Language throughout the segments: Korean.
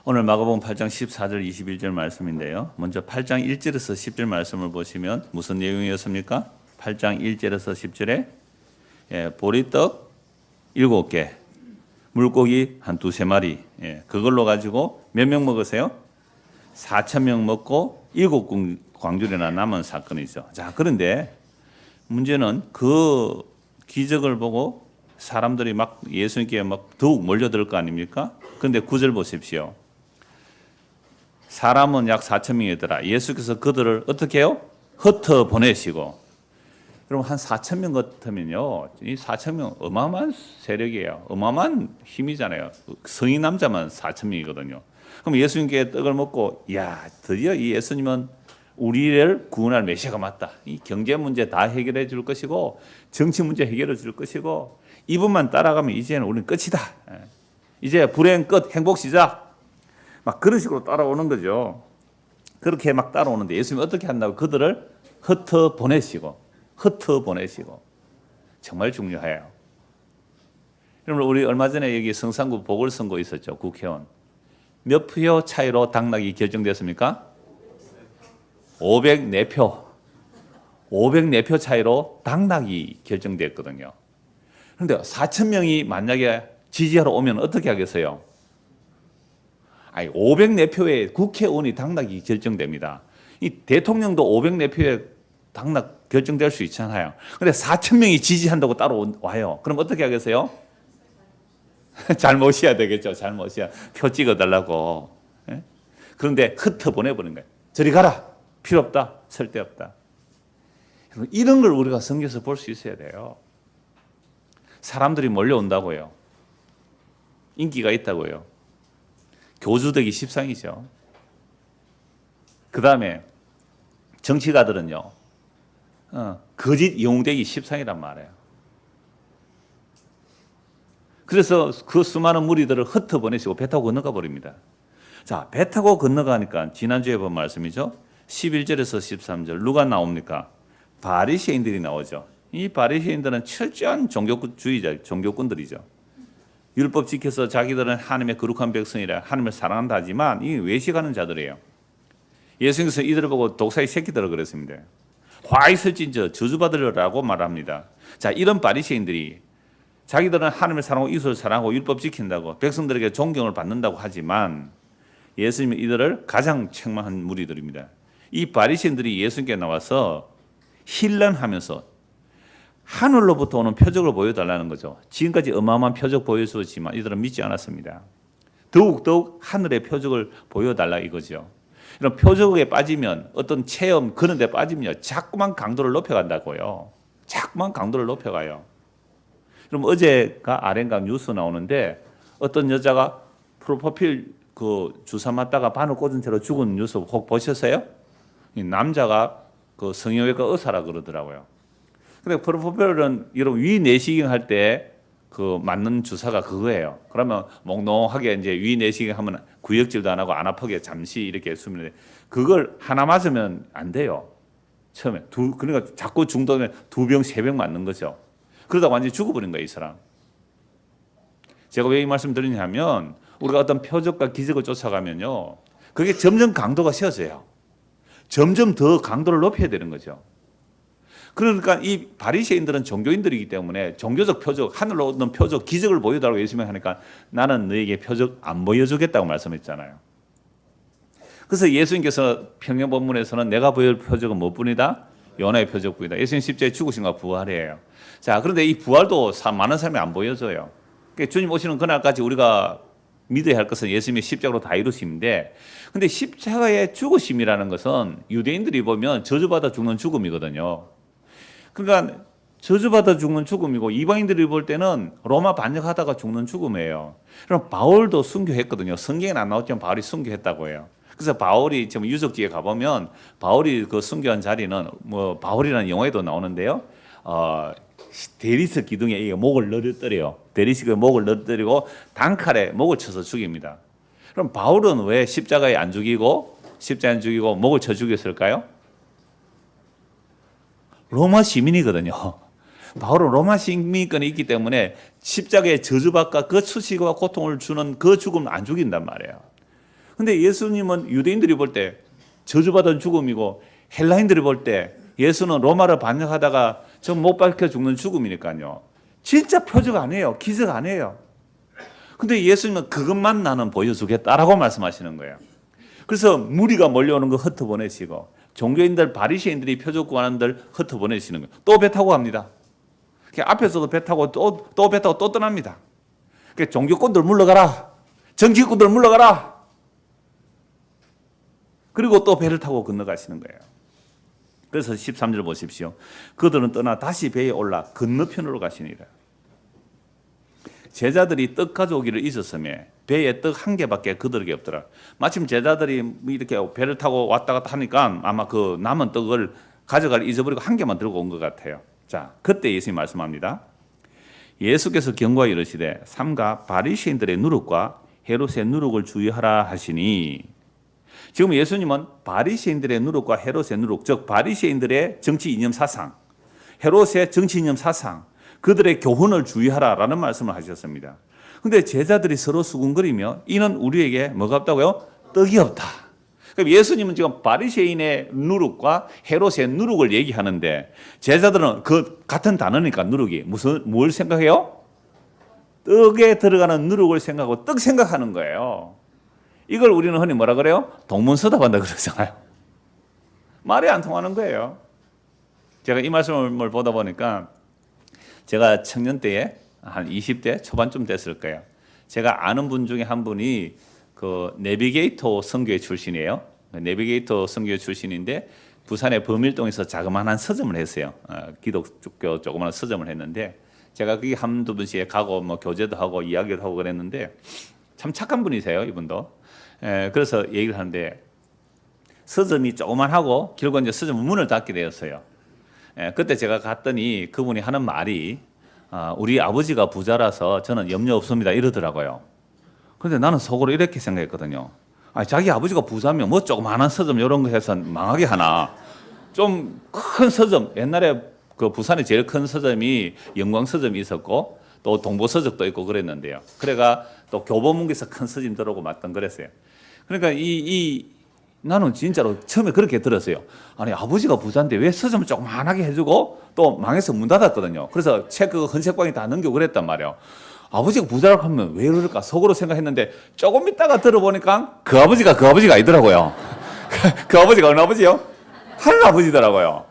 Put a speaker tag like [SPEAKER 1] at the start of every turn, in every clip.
[SPEAKER 1] 오늘 마가복음 8장 14절 21절 말씀인데요. 먼저 8장 1절에서 10절 말씀을 보시면 무슨 내용이었습니까? 8장 1절에서 10절에 보리떡 7개, 물고기 한 두세 마리, 그걸로 가지고 몇 명 먹으세요? 4,000명 먹고 7광주리나 남은 사건이죠. 자, 그런데 문제는 그 기적을 보고 사람들이 막 예수님께 막 더욱 몰려들 거 아닙니까? 그런데 9절 보십시오. 사람은 약 4,000명이더라. 예수께서 그들을 어떻게 해요? 흩어 보내시고. 여러분 한 4,000명 같으면요, 이 4,000명 어마어마한 세력이에요. 어마어마한 힘이잖아요. 성인 남자만 4,000명이거든요. 그럼 예수님께 떡을 먹고, 야, 드디어 이 예수님은 우리를 구원할 메시아가 맞다. 이 경제 문제 다 해결해 줄 것이고, 정치 문제 해결해 줄 것이고, 이분만 따라가면 이제는 우리는 끝이다. 이제 불행 끝, 행복 시작. 막 그런 식으로 따라오는 거죠. 그렇게 막 따라오는데 예수님이 어떻게 한다고? 그들을 흩어 보내시고. 정말 중요해요. 여러분, 우리 얼마 전에 여기 성산구 보궐선거 있었죠. 국회의원. 몇 표 차이로 당락이 결정됐습니까? 504표. 504표 차이로 당락이 결정됐거든요. 그런데 4,000명이 만약에 지지하러 오면 어떻게 하겠어요? 아니, 504표의 국회의원이 당락이 결정됩니다. 이 대통령도 504표에 당락 결정될 수 있잖아요. 그런데 4,000명이 지지한다고 따라와요. 그럼 어떻게 하겠어요? 잘 모셔야 되겠죠. 잘 모셔야. 표 찍어달라고. 그런데 흩어 보내버린 거예요. 저리 가라. 필요 없다. 쓸데없다. 이런 걸 우리가 성경에서 볼 수 있어야 돼요. 사람들이 몰려온다고요. 인기가 있다고요. 교주되기 십상이죠. 그 다음에 정치가들은요, 거짓 영웅되기 십상이란 말이에요. 그래서 그 수많은 무리들을 흩어보내시고 배 타고 건너가 버립니다. 자, 배 타고 건너가니까 지난주에 본 말씀이죠. 11절에서 13절 누가 나옵니까? 바리새인들이 나오죠. 이 바리새인들은 철저한 종교주의자, 종교꾼들이죠. 율법 지켜서 자기들은 하나님의 거룩한 백성이라 하나님을 사랑한다 하지만 이 외식하는 자들이에요. 예수님께서 이들을 보고 독사의 새끼들을 그랬습니다. 화 있을진저 저주받으려라고 말합니다. 자, 이런 바리새인들이 자기들은 하나님을 사랑하고 이웃을 사랑하고 율법 지킨다고 백성들에게 존경을 받는다고 하지만 예수님은 이들을 가장 책망한 무리들입니다. 이 바리새인들이 예수님께 나와서 힐난하면서 하늘로부터 오는 표적을 보여달라는 거죠. 지금까지 어마어마한 표적 보여주었지만 이들은 믿지 않았습니다. 더욱 하늘의 표적을 보여달라 이거죠. 이런 표적에 빠지면 어떤 체험 그런 데 빠지면 자꾸만 강도를 높여간다고요. 자꾸만 강도를 높여가요. 그럼 어제가 아랫가 뉴스 나오는데 어떤 여자가 프로포필 그 주사 맞다가 바늘 꽂은 채로 죽은 뉴스 혹 보셨어요? 이 남자가 그 성형외과 의사라 그러더라고요. 근데 프로포폴은 여러분 위내시경 할 때 그 맞는 주사가 그거예요. 그러면 몽롱하게 이제 위내시경 하면 구역질도 안 하고 안 아프게 잠시 이렇게 수면에 그걸 하나 맞으면 안 돼요. 처음에 그러니까 자꾸 중독에 2병, 3병 맞는 거죠. 그러다 완전히 죽어버린 거예요, 이 사람. 제가 왜 이 말씀 드리냐면 우리가 어떤 표적과 기적을 쫓아가면요, 그게 점점 강도가 세워져요. 점점 더 강도를 높여야 되는 거죠. 그러니까 이 바리새인들은 종교인들이기 때문에 종교적 표적, 하늘로 오는 표적, 기적을 보여달라고 예수님이 하니까 나는 너에게 표적 안 보여주겠다고 말씀했잖아요. 그래서 예수님께서 평행 본문에서는 내가 보여줄 표적은 뭐뿐이다? 요나의 표적뿐이다. 예수님 십자가에 죽으신과 부활이에요. 자, 그런데 이 부활도 많은 사람이 안 보여줘요. 그러니까 주님 오시는 그날까지 우리가 믿어야 할 것은 예수님의 십자가로 다 이루심인데, 근데 십자가의 죽으심이라는 것은 유대인들이 보면 저주받아 죽는 죽음이거든요. 그러니까 저주받아 죽는 죽음이고 이방인들이 볼 때는 로마 반역하다가 죽는 죽음이에요. 그럼 바울도 순교했거든요. 성경에는 안 나왔지만 바울이 순교했다고 해요. 그래서 바울이 지금 유적지에 가보면 바울이 그 순교한 자리는 뭐 바울이라는 영화에도 나오는데요. 대리석 기둥에 목을 늘어뜨려요. 대리석에 목을 늘어뜨리고 단칼에 목을 쳐서 죽입니다. 그럼 바울은 왜 십자가에 안 죽이고 목을 쳐 죽였을까요? 로마 시민이거든요. 바울은 로마 시민권이 있기 때문에 십자가의 저주받과 그 수치와 고통을 주는 그 죽음을 안 죽인단 말이에요. 근데 예수님은 유대인들이 볼 때 저주받은 죽음이고 헬라인들이 볼 때 예수는 로마를 반역하다가 저 못 박혀 죽는 죽음이니까요. 진짜 표적 아니에요. 기적 아니에요. 근데 예수님은 그것만 나는 보여주겠다라고 말씀하시는 거예요. 그래서 무리가 몰려오는 거 흩어보내시고 종교인들 바리새인들이 표적 구하는 들 흩어보내시는 거예요. 또 배 타고 갑니다. 앞에서도 배 타고 또 배 타고 또 떠납니다. 종교꾼들 물러가라. 정치꾼들 물러가라. 그리고 또 배를 타고 건너가시는 거예요. 그래서 13절 보십시오. 그들은 떠나 다시 배에 올라 건너편으로 가시니라. 제자들이 떡 가져오기를 잊었으며 배에 떡 한 개밖에 그들에게 없더라. 마침 제자들이 이렇게 배를 타고 왔다 갔다 하니까 아마 그 남은 떡을 가져갈 잊어버리고 한 개만 들고 온 것 같아요. 자, 그때 예수님이 말씀합니다. 예수께서 경고하여 이르시되 삼가 바리새인들의 누룩과 헤롯의 누룩을 주의하라 하시니, 지금 예수님은 바리새인들의 누룩과 헤롯의 누룩, 즉 바리새인들의 정치 이념 사상, 헤롯의 정치 이념 사상, 그들의 교훈을 주의하라라는 말씀을 하셨습니다. 그런데 제자들이 서로 수군거리며 이는 우리에게 뭐가 없다고요? 떡이 없다. 그럼 예수님은 지금 바리새인의 누룩과 헤롯의 누룩을 얘기하는데 제자들은 그 같은 단어니까 누룩이 뭘 생각해요? 떡에 들어가는 누룩을 생각하고 떡 생각하는 거예요. 이걸 우리는 흔히 뭐라 그래요? 동문서답한다 그러잖아요. 말이 안 통하는 거예요. 제가 이 말씀을 보다 보니까 제가 청년 때에 한 20대 초반쯤 됐을 거예요. 제가 아는 분 중에 한 분이 그 내비게이터 선교회 출신이에요. 내비게이터 선교회 출신인데 부산의 범일동에서 자그마한 서점을 했어요. 기독교 조그마한 서점을 했는데 제가 거기 한두 번씩 가고 뭐 교제도 하고 이야기를 하고 그랬는데 참 착한 분이세요, 이분도. 그래서 얘기를 하는데 서점이 조그만하고 결국 이제 서점 문을 닫게 되었어요. 그때 제가 갔더니 그분이 하는 말이 우리 아버지가 부자라서 저는 염려 없습니다 이러더라고요. 그런데 나는 속으로 이렇게 생각했거든요. 자기 아버지가 부자면 뭐 조그마한 서점 이런 거 해서 망하게 하나. 좀 큰 서점, 옛날에 그 부산에 제일 큰 서점이 영광 서점이 있었고 또 동보 서적도 있고 그랬는데요. 그래가 또 교보문고에서 큰 서점 들어오고 맞던 그랬어요. 그러니까 나는 진짜로 처음에 그렇게 들었어요. 아니 아버지가 부자인데 왜 서점을 조그만하게 해주고 또 망해서 문 닫았거든요. 그래서 책 그 헌책방에 다 넘겨 그랬단 말이에요. 아버지가 부자라고 하면 왜 그럴까 속으로 생각했는데 조금 있다가 들어보니까 그 아버지가 아니더라고요. 그 아버지가 어느 아버지요? 하늘 아버지더라고요.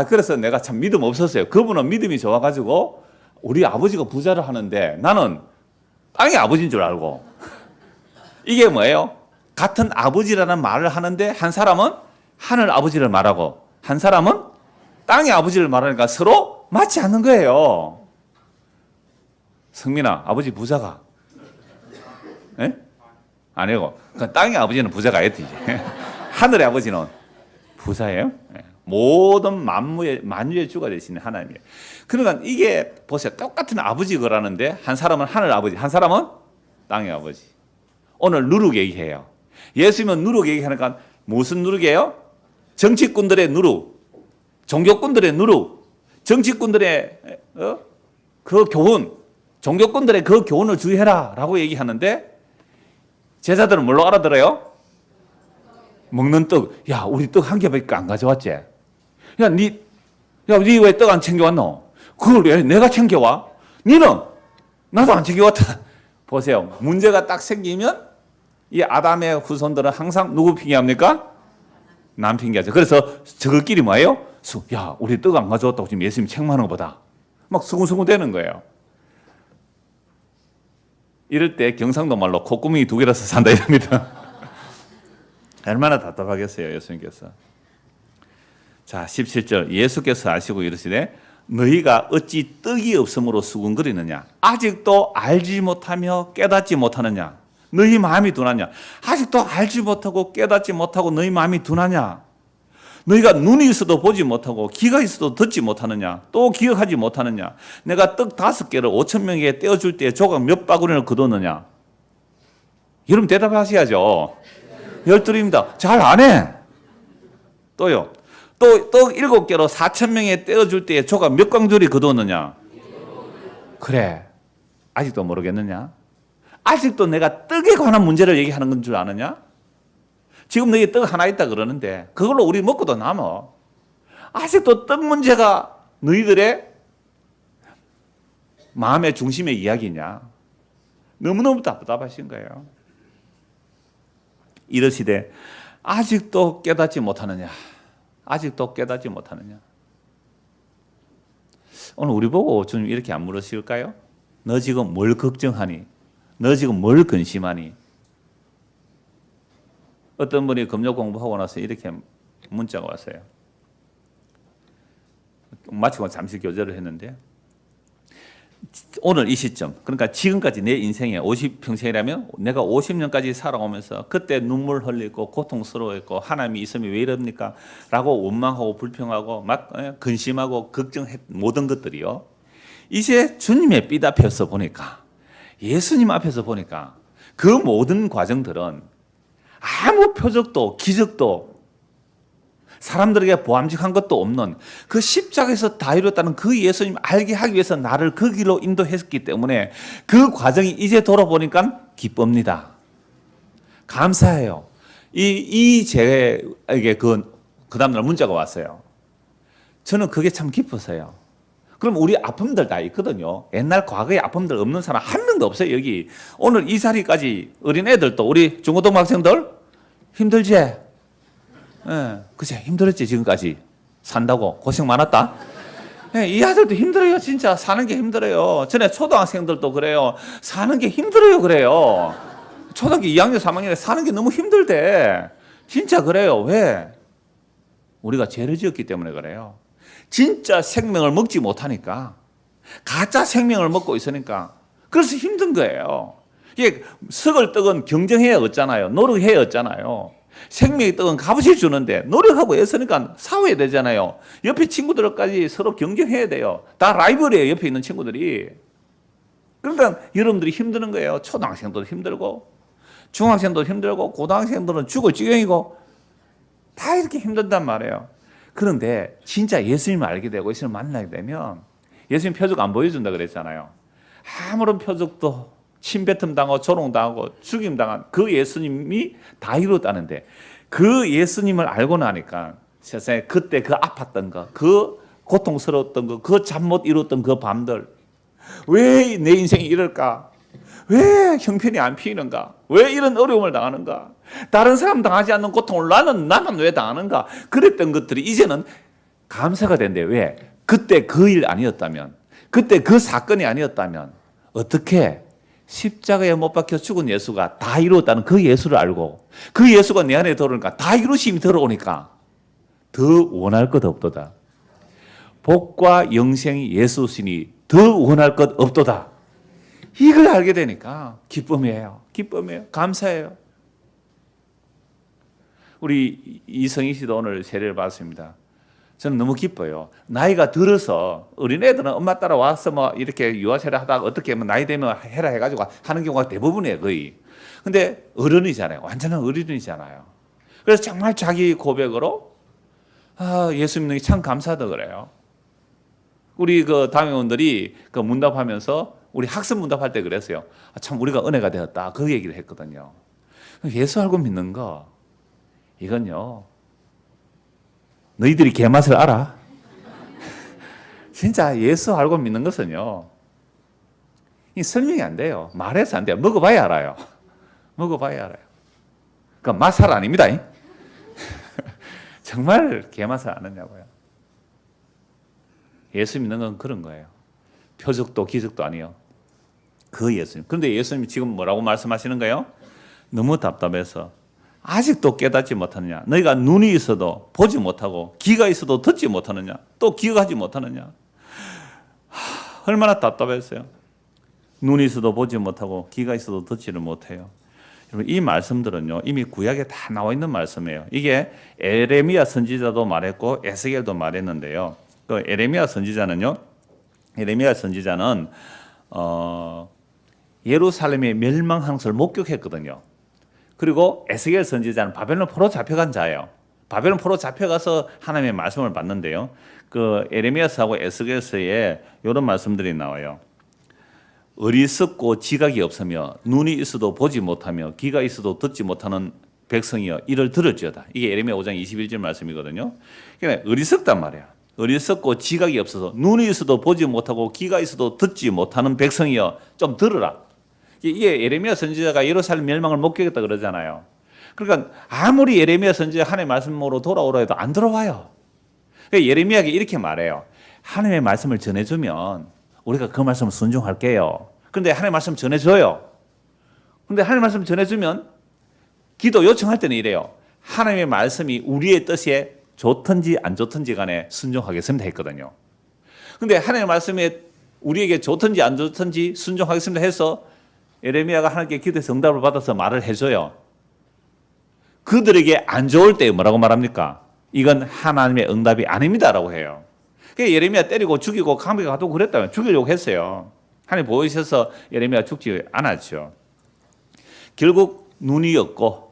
[SPEAKER 1] 그래서 내가 참 믿음 없었어요. 그분은 믿음이 좋아가지고 우리 아버지가 부자를 하는데 나는 땅의 아버지인 줄 알고. 이게 뭐예요? 같은 아버지라는 말을 하는데 한 사람은 하늘 아버지를 말하고 한 사람은 땅의 아버지를 말하니까 서로 맞지 않는 거예요. 성민아, 아버지 부자가? 예? 아니고 땅의 아버지는 부자가 아니지. 하늘의 아버지는 부자예요. 모든 만유의 주가 되시는 하나님이에요. 그러니까 이게 보세요. 똑같은 아버지 거라는데 한 사람은 하늘 아버지, 한 사람은 땅의 아버지. 오늘 누룩 얘기해요. 예수님은 누룩 얘기하니까 무슨 누룩이에요? 정치꾼들의 누룩, 종교꾼들의 누룩, 정치꾼들의 그 교훈, 종교꾼들의 그 교훈을 주의해라 라고 얘기하는데 제자들은 뭘로 알아들어요? 먹는 떡. 야, 우리 떡 한 개밖에 안 가져왔지? 야, 니 왜 떡 안 챙겨왔노? 그걸 왜 내가 챙겨와? 니는 나도 안 챙겨왔다. 보세요. 문제가 딱 생기면 이 아담의 후손들은 항상 누구 핑계합니까? 남 핑계하죠. 그래서 저들끼리 뭐예요? 야, 우리 떡 안 가져왔다고 지금 예수님 책망하는 것보다 막 수군수군 되는 거예요. 이럴 때 경상도 말로 콧구멍이 두 개라서 산다 이럽니다. 얼마나 답답하겠어요, 예수님께서. 자, 17절. 예수께서 아시고 이르시되 너희가 어찌 떡이 없음으로 수군거리느냐? 아직도 알지 못하며 깨닫지 못하느냐? 너희 마음이 둔하냐? 아직도 알지 못하고 깨닫지 못하고 너희 마음이 둔하냐? 너희가 눈이 있어도 보지 못하고 귀가 있어도 듣지 못하느냐? 또 기억하지 못하느냐? 내가 떡 5개를 5,000명에게 떼어줄 때 조각 몇 바구니를 거뒀느냐? 여러분 대답하셔야죠. 12입니다. 잘 안 해. 또요. 또 떡 7개로 4,000명에 떼어줄 때 조각 몇 광줄이 거뒀느냐? 그래. 아직도 모르겠느냐? 아직도 내가 떡에 관한 문제를 얘기하는 건 줄 아느냐? 지금 너희 떡 하나 있다 그러는데 그걸로 우리 먹고도 남아. 아직도 떡 문제가 너희들의 마음의 중심의 이야기냐. 너무너무 답답하신 거예요. 이러시되 아직도 깨닫지 못하느냐. 아직도 깨닫지 못하느냐. 오늘 우리 보고 주님 이렇게 안 물으실까요? 너 지금 뭘 걱정하니? 너 지금 뭘 근심하니? 어떤 분이 금요 공부하고 나서 이렇게 문자가 왔어요. 마치고 잠시 교제를 했는데 오늘 이 시점, 그러니까 지금까지 내 인생에 50평생이라면 내가 50년까지 살아오면서 그때 눈물 흘리고 고통스러워했고 하나님이 있으면 왜 이럽니까? 라고 원망하고 불평하고 막 근심하고 걱정했 모든 것들이요. 이제 주님의 삐 앞에서 보니까, 예수님 앞에서 보니까 그 모든 과정들은 아무 표적도 기적도 사람들에게 보암직한 것도 없는 그 십자가에서 다 이뤘다는 그 예수님 알게 하기 위해서 나를 그 길로 인도했기 때문에 그 과정이 이제 돌아보니까 기쁩니다. 감사해요. 제에게 그 다음날 문자가 왔어요. 저는 그게 참 기뻐서요. 그럼 우리 아픔들 다 있거든요. 옛날 과거의 아픔들 없는 사람 한 명도 없어요, 여기. 오늘 이 자리까지 어린애들도 우리 중고등학생들 힘들지? 그치, 힘들었지, 지금까지. 산다고. 고생 많았다. 이 아들도 힘들어요, 진짜. 사는 게 힘들어요. 전에 초등학생들도 그래요. 사는 게 힘들어요, 그래요. 초등학교 2학년, 3학년에 사는 게 너무 힘들대. 진짜 그래요. 왜? 우리가 죄를 지었기 때문에 그래요. 진짜 생명을 먹지 못하니까. 가짜 생명을 먹고 있으니까. 그래서 힘든 거예요. 이게 석을 떡은 경쟁해야 얻잖아요. 노력해야 얻잖아요. 생명의 떡은 값을 주는데 노력하고 애쓰니까 사와야 되잖아요. 옆에 친구들까지 서로 경쟁해야 돼요. 다 라이벌이에요, 옆에 있는 친구들이. 그러니까 여러분들이 힘드는 거예요. 초등학생도 힘들고 중학생도 힘들고 고등학생들은 죽을 지경이고 다 이렇게 힘든단 말이에요. 그런데 진짜 예수님을 알게 되고 예수님을 만나게 되면 예수님 표적 안 보여준다 그랬잖아요. 아무런 표적도 침뱉음 당하고 조롱당하고 죽임당한 그 예수님이 다 이뤘다는데 그 예수님을 알고 나니까 세상에 그때 그 아팠던 거, 그 고통스러웠던 거, 그 잠 못 이뤘던 그 밤들, 왜 내 인생이 이럴까? 왜 형편이 안 피는가? 왜 이런 어려움을 당하는가? 다른 사람 당하지 않는 고통을 나는 왜 당하는가? 그랬던 것들이 이제는 감사가 된대. 왜? 그때 그 일 아니었다면, 그때 그 사건이 아니었다면 어떻게 십자가에 못 박혀 죽은 예수가 다 이루었다는 그 예수를 알고 그 예수가 내 안에 들어오니까 다 이루심이 들어오니까 더 원할 것 없도다. 복과 영생이 예수시니 더 원할 것 없도다. 이걸 알게 되니까 기쁨이에요. 기쁨이에요. 감사해요. 우리 이성희 씨도 오늘 세례를 받았습니다. 저는 너무 기뻐요. 나이가 들어서 어린애들은 엄마 따라와서 뭐 이렇게 유아세례 하다가 어떻게 뭐 나이 되면 해라 해가지고 하는 경우가 대부분이에요, 거의. 근데 어른이잖아요. 완전한 어른이잖아요. 그래서 정말 자기 고백으로 예수 믿는 게 참 감사하다 그래요. 우리 그 담임원들이 그 문답하면서 우리 학습 문답할 때 그랬어요. 참 우리가 은혜가 되었다. 그 얘기를 했거든요. 예수 알고 믿는 거 이건요. 너희들이 개맛을 알아? 진짜 예수 알고 믿는 것은요. 이 설명이 안 돼요. 말해서 안 돼요. 먹어봐야 알아요. 먹어봐야 알아요. 그러니까 맛살 아닙니다. 정말 개맛을 아느냐고요. 예수 믿는 건 그런 거예요. 표적도 기적도 아니요. 그 예수님. 그런데 예수님이 지금 뭐라고 말씀하시는 거예요? 너무 답답해서 아직도 깨닫지 못하느냐? 너희가 눈이 있어도 보지 못하고 귀가 있어도 듣지 못하느냐? 또 기억하지 못하느냐? 얼마나 답답했어요. 눈이 있어도 보지 못하고 귀가 있어도 듣지를 못해요. 여러분 이 말씀들은요 이미 구약에 다 나와 있는 말씀이에요. 이게 에레미야 선지자도 말했고 에스겔도 말했는데요. 그 에레미야 선지자는 예루살렘의 멸망하는 것을 목격했거든요. 그리고 에스겔 선지자는 바벨론 포로 잡혀간 자예요. 바벨론 포로 잡혀가서 하나님의 말씀을 받는데요. 그 에레미야서하고 에스겔서에 이런 말씀들이 나와요. 어리석고 지각이 없으며 눈이 있어도 보지 못하며 귀가 있어도 듣지 못하는 백성이여 이를 들을지어다. 이게 예레미야 5장 21절 말씀이거든요. 그러니까 어리석단 말이야. 어리석고 지각이 없어서 눈이 있어도 보지 못하고 귀가 있어도 듣지 못하는 백성이여 좀 들으라. 이게 예레미야 선지자가 예루살렘 멸망을 목격했다 그러잖아요. 그러니까 아무리 예레미야 선지자 하나님의 말씀으로 돌아오라 해도 안 들어와요. 그러니까 예레미야가 이렇게 말해요. 하나님의 말씀을 전해주면 우리가 그 말씀을 순종할게요. 그런데 하나님의 말씀 전해줘요. 그런데 하나님의 말씀 전해주면 기도 요청할 때는 이래요. 하나님의 말씀이 우리의 뜻에 좋든지 안 좋든지 간에 순종하겠습니다 했거든요. 그런데 하나님의 말씀에 우리에게 좋든지 안 좋든지 순종하겠습니다 해서 예레미야가 하나님께 기도해서 응답을 받아서 말을 해줘요. 그들에게 안 좋을 때 뭐라고 말합니까? 이건 하나님의 응답이 아닙니다라고 해요. 그래서 예레미야 때리고 죽이고 감옥에 가두고 그랬다면 죽이려고 했어요. 하나님 보이셔서 예레미야 죽지 않았죠. 결국 눈이 없고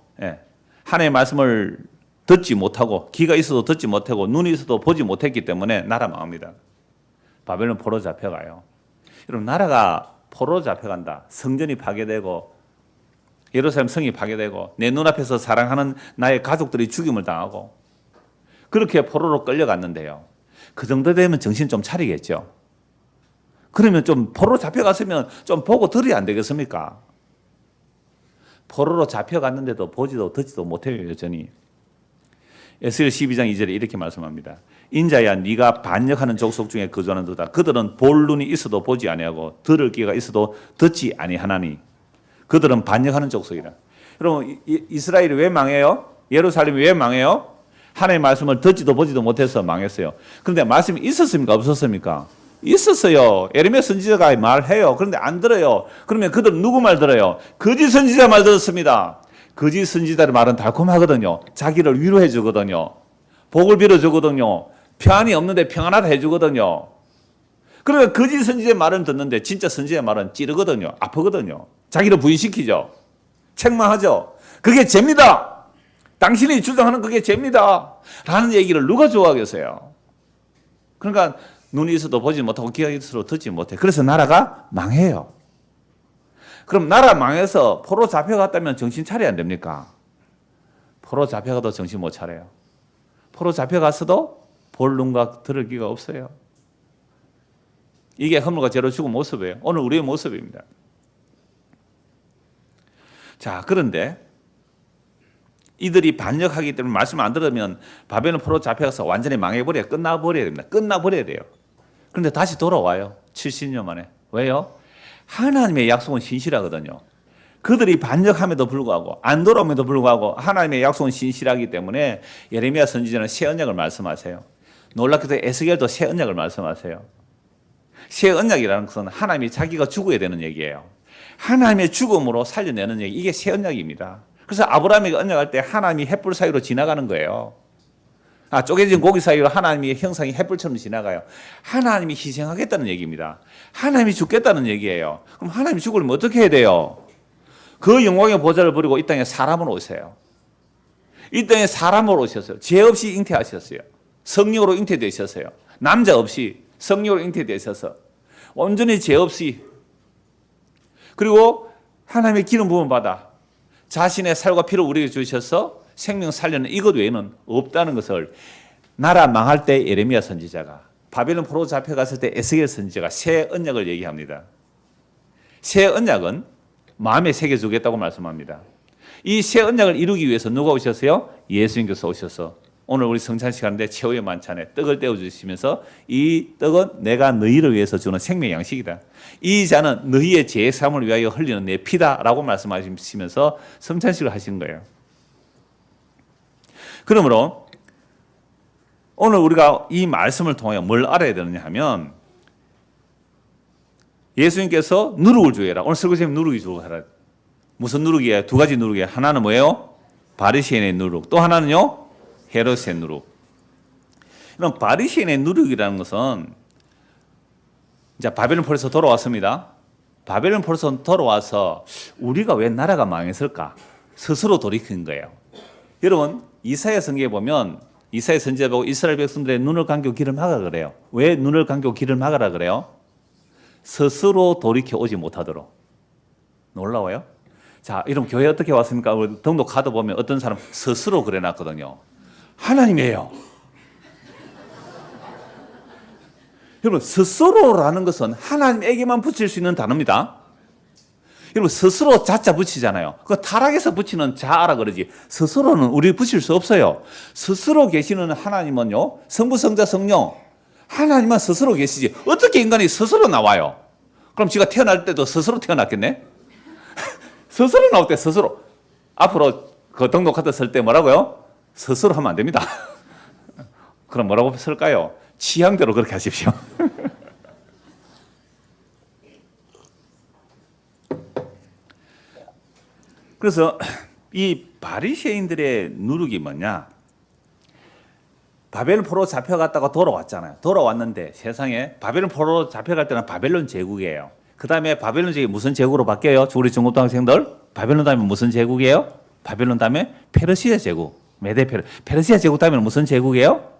[SPEAKER 1] 하나님의 말씀을 듣지 못하고 귀가 있어도 듣지 못하고 눈이 있어도 보지 못했기 때문에 나라 망합니다. 바벨론 포로 잡혀가요. 여러분 나라가 포로 잡혀간다. 성전이 파괴되고 예루살렘 성이 파괴되고 내 눈앞에서 사랑하는 나의 가족들이 죽임을 당하고 그렇게 포로로 끌려갔는데요. 그 정도 되면 정신 좀 차리겠죠. 그러면 좀 포로로 잡혀갔으면 좀 보고 들어야 안 되겠습니까? 포로로 잡혀갔는데도 보지도 듣지도 못해요 여전히. 에스겔 12장 2절에 이렇게 말씀합니다. 인자야 네가 반역하는 족속 중에 거주하는도다. 그들은 볼 눈이 있어도 보지 아니하고 들을 귀가 있어도 듣지 아니하나니 그들은 반역하는 족속이라. 여러분 이스라엘이 왜 망해요? 예루살렘이 왜 망해요? 하나님의 말씀을 듣지도 보지도 못해서 망했어요. 그런데 말씀이 있었습니까? 없었습니까? 있었어요. 예레미야 선지자가 말해요. 그런데 안 들어요. 그러면 그들은 누구 말 들어요? 거짓 선지자 말 들었습니다. 거짓 선지자의 말은 달콤하거든요. 자기를 위로해 주거든요. 복을 빌어주거든요. 평안이 없는데 평안하다 해주거든요. 그러니까 거짓 선지자의 말은 듣는데 진짜 선지자의 말은 찌르거든요. 아프거든요. 자기를 부인시키죠. 책망하죠. 그게 죄입니다. 당신이 주장하는 그게 죄입니다. 라는 얘기를 누가 좋아하겠어요? 그러니까 눈이 있어도 보지 못하고 귀가 있어도 듣지 못해. 그래서 나라가 망해요. 그럼 나라 망해서 포로 잡혀갔다면 정신 차려야 안 됩니까? 포로 잡혀가도 정신 못 차려요. 포로 잡혀갔어도 볼 눈과 들을 귀가 없어요. 이게 허물과 죄로 죽은 모습이에요. 오늘 우리의 모습입니다. 자, 그런데 이들이 반역하기 때문에 말씀 안 들으면 바벨론 포로 잡혀가서 완전히 망해버려야 끝나버려야 됩니다. 끝나버려야 돼요. 그런데 다시 돌아와요. 70년 만에. 왜요? 하나님의 약속은 신실하거든요. 그들이 반역함에도 불구하고 안 돌아옴에도 불구하고 하나님의 약속은 신실하기 때문에 예레미야 선지자는 새 언약을 말씀하세요. 놀랍게도 에스겔도 새 언약을 말씀하세요. 새 언약이라는 것은 하나님이 자기가 죽어야 되는 얘기예요. 하나님의 죽음으로 살려내는 얘기, 이게 새 언약입니다. 그래서 아브라함에게 언약할 때 하나님이 햇불 사이로 지나가는 거예요. 쪼개진 고기 사이로 하나님의 형상이 햇불처럼 지나가요. 하나님이 희생하겠다는 얘기입니다. 하나님이 죽겠다는 얘기예요. 그럼 하나님이 죽으려면 어떻게 해야 돼요? 그 영광의 보좌를 버리고 이 땅에 사람으로 오세요. 이 땅에 사람으로 오셨어요. 죄 없이 잉태하셨어요. 성령으로 잉태되셨어요. 남자 없이 성령으로 잉태되셔서 온전히 죄 없이, 그리고 하나님의 기름 부음 받아 자신의 살과 피를 우리에게 주셔서 생명 살려는 이것 외에는 없다는 것을 나라 망할 때 예레미야 선지자가, 바벨론 포로 잡혀갔을 때 에스겔 선지자가 새 언약을 얘기합니다. 새 언약은 마음에 새겨주겠다고 말씀합니다. 이 새 언약을 이루기 위해서 누가 오셨어요? 예수님께서 오셔서 오늘 우리 성찬 시간인데 최후의 만찬에 떡을 떼어주시면서 이 떡은 내가 너희를 위해서 주는 생명의 양식이다. 이 잔은 너희의 죄 사함을 위하여 흘리는 내 피다라고 말씀하시면서 성찬식을 하신 거예요. 그러므로 오늘 우리가 이 말씀을 통해 뭘 알아야 되느냐 하면 예수님께서 누룩을 주의해라. 오늘 설교쌤 누룩이 주의하라. 무슨 누룩이에요? 두 가지 누룩이에요. 하나는 뭐예요? 바리새인의 누룩. 또 하나는요? 헤롯의 누룩. 그럼 바리새인의 누룩이라는 것은 이제 바벨론 포로에서 돌아왔습니다. 바벨론 포로에서 돌아와서 우리가 왜 나라가 망했을까? 스스로 돌이킨 거예요. 여러분 이사야 성경에 보면 이사야 선지자 보고 이스라엘 백성들의 눈을 감고 길을 막으라 그래요. 왜 눈을 감고 길을 막으라 그래요? 스스로 돌이켜 오지 못하도록. 놀라워요? 자, 이런 교회 어떻게 왔습니까? 등록 카드 보면 어떤 사람 스스로 그래놨거든요. 하나님이에요. 여러분, 스스로라는 것은 하나님에게만 붙일 수 있는 단어입니다. 여러분, 스스로 자자 붙이잖아요. 그 타락에서 붙이는 자아라 그러지. 스스로는 우리 붙일 수 없어요. 스스로 계시는 하나님은요, 성부, 성자, 성령, 하나님만 스스로 계시지. 어떻게 인간이 스스로 나와요? 그럼 지가 태어날 때도 스스로 태어났겠네? 스스로 나올 때 스스로. 앞으로 그 등록카드 쓸 때 뭐라고요? 스스로 하면 안 됩니다. 그럼 뭐라고 쓸까요? 취향대로 그렇게 하십시오. 그래서 이 바리새인들의 누룩이 뭐냐? 바벨론 포로 잡혀갔다가 돌아왔잖아요. 돌아왔는데 세상에 바벨론 포로 잡혀갈 때는 바벨론 제국이에요. 그 다음에 바벨론 제국이 무슨 제국으로 바뀌어요? 우리 중고등학생들 바벨론 다음에 무슨 제국이에요? 바벨론 다음에 페르시아 제국, 페르시아 제국 다음에는 무슨 제국이에요?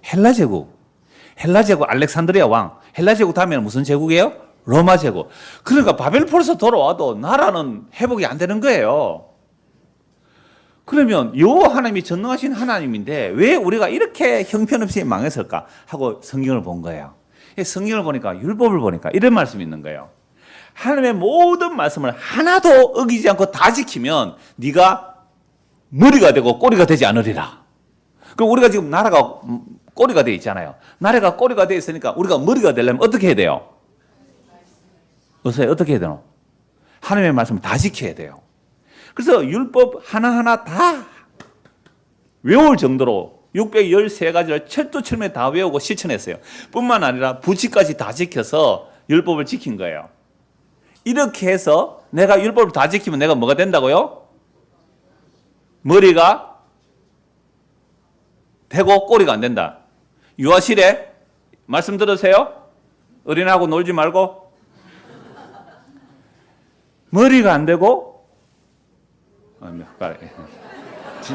[SPEAKER 1] 헬라 제국. 헬라 제국 알렉산드리아 왕. 헬라 제국 다음에는 무슨 제국이에요? 로마 제국. 그러니까 바벨론 포로에서 돌아와도 나라는 회복이 안 되는 거예요. 그러면 여호와 하나님이 전능하신 하나님인데 왜 우리가 이렇게 형편없이 망했을까 하고 성경을 본 거예요. 성경을 보니까, 율법을 보니까 이런 말씀이 있는 거예요. 하나님의 모든 말씀을 하나도 어기지 않고 다 지키면 네가 머리가 되고 꼬리가 되지 않으리라. 그럼 우리가 지금 나라가 꼬리가 되어 있잖아요. 나라가 꼬리가 되어 있으니까 우리가 머리가 되려면 어떻게 해야 돼요? 어떻게 해야 되노? 하나님의 말씀을 다 지켜야 돼요. 그래서 율법 하나하나 다 외울 정도로 613가지를 철두철미 다 외우고 실천했어요. 뿐만 아니라 부칙까지 다 지켜서 율법을 지킨 거예요. 이렇게 해서 내가 율법을 다 지키면 내가 뭐가 된다고요? 머리가 되고 꼬리가 안 된다. 유아실에 말씀 들으세요? 어린아이하고 놀지 말고 머리가 안 되고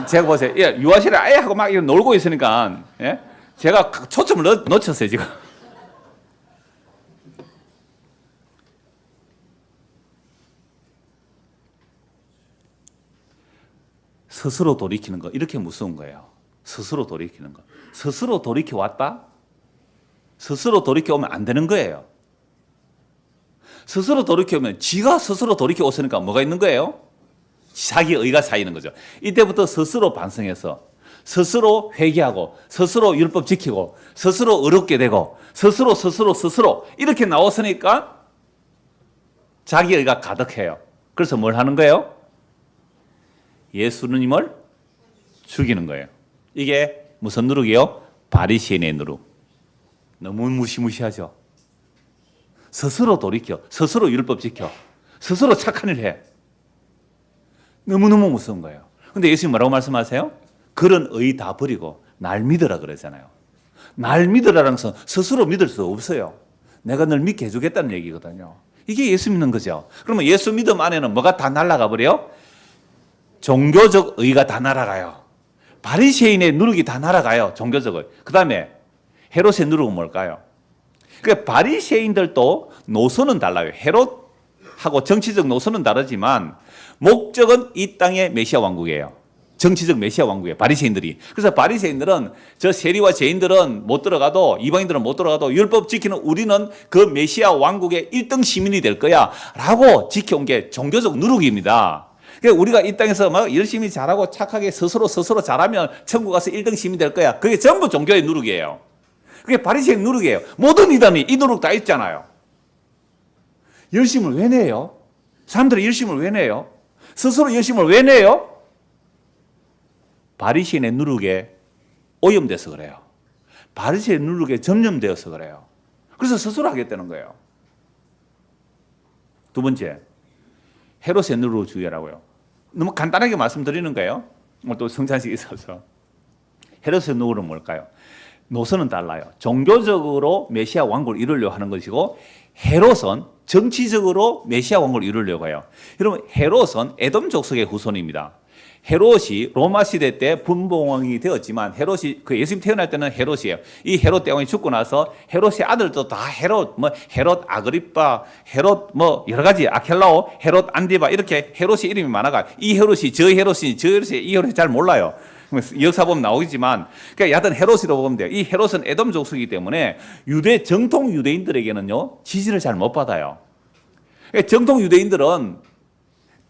[SPEAKER 1] 제가 보세요. 예, 유아실에 아이하고 막 놀고 있으니까 예? 제가 초점을 놓쳤어요 지금. 스스로 돌이키는 거 이렇게 무서운 거예요. 스스로 돌이키는 거. 스스로 돌이켜 왔다? 스스로 돌이켜 오면 안 되는 거예요. 스스로 돌이켜 오면 지가 스스로 돌이켜 오으니까 뭐가 있는 거예요? 자기 의가 쌓이는 거죠. 이때부터 스스로 반성해서 스스로 회개하고 스스로 율법 지키고 스스로 의롭게 되고 스스로 이렇게 나왔으니까 자기 의가 가득해요. 그래서 뭘 하는 거예요? 예수님을 죽이는 거예요. 이게 무슨 누룩이요? 바리새인의 누룩. 너무 무시무시하죠. 스스로 돌이켜, 스스로 율법 지켜, 스스로 착한 일 해. 너무너무 무서운 거예요. 근데 예수님 뭐라고 말씀하세요? 그런 의 다 버리고 날 믿으라 그러잖아요. 날 믿으라는 것은 스스로 믿을 수 없어요. 내가 널 믿게 해주겠다는 얘기거든요. 이게 예수 믿는 거죠. 그러면 예수 믿음 안에는 뭐가 다 날아가 버려요? 종교적 의가 다 날아가요. 바리새인의 누룩이 다 날아가요. 종교적 의. 그 다음에 헤롯의 누룩은 뭘까요? 그러니까 바리새인들도 노선은 달라요. 헤롯하고 정치적 노선은 다르지만 목적은 이 땅의 메시아 왕국이에요. 정치적 메시아 왕국이에요. 바리새인들이. 그래서 바리새인들은 저 세리와 죄인들은 못 들어가도 이방인들은 못 들어가도 율법 지키는 우리는 그 메시아 왕국의 1등 시민이 될 거야 라고 지켜온 게 종교적 누룩입니다. 그러니까 우리가 이 땅에서 막 열심히 잘하고 착하게 스스로 잘하면 천국 가서 1등 시민이 될 거야. 그게 전부 종교의 누룩이에요. 그게 바리새인 누룩이에요. 모든 이단이 이 누룩 다 있잖아요. 열심을 왜 내요? 사람들이 열심을 왜 내요? 스스로 열심을 왜 내요? 바리새인의 누룩에 오염돼서 그래요. 바리새인 누룩에 점염되어서 그래요. 그래서 스스로 하겠다는 거예요. 두 번째, 헤롯의 누룩을 주의하라고요. 너무 간단하게 말씀드리는 거예요. 오늘 또 성찬식이 있어서. 헤롯의 누룩은 뭘까요? 노선은 달라요. 종교적으로 메시아 왕국을 이루려고 하는 것이고 헤롯은 정치적으로 메시아 왕국을 이루려고 해요. 여러분 헤롯은 에돔 족속의 후손입니다. 헤롯이 로마 시대 때 분봉왕이 되었지만 헤롯이 그 예수님 태어날 때는 헤롯이에요. 이 헤롯 대왕이 죽고 나서 헤롯의 아들도 다 헤롯, 뭐 헤롯 아그리빠, 헤롯 뭐 여러 가지 아켈라오, 헤롯 안디바 이렇게 헤롯이 이름이 많아가 이 헤롯이 저 헤롯이 저 헤롯이 이 헤롯이 잘 몰라요. 역사 보면 나오겠지만 그러니까 여하튼 헤롯이라고 보면 돼요. 이 헤롯은 에돔 족속이기 때문에 정통 유대인들에게는요 지지를 잘 못 받아요. 그러니까 정통 유대인들은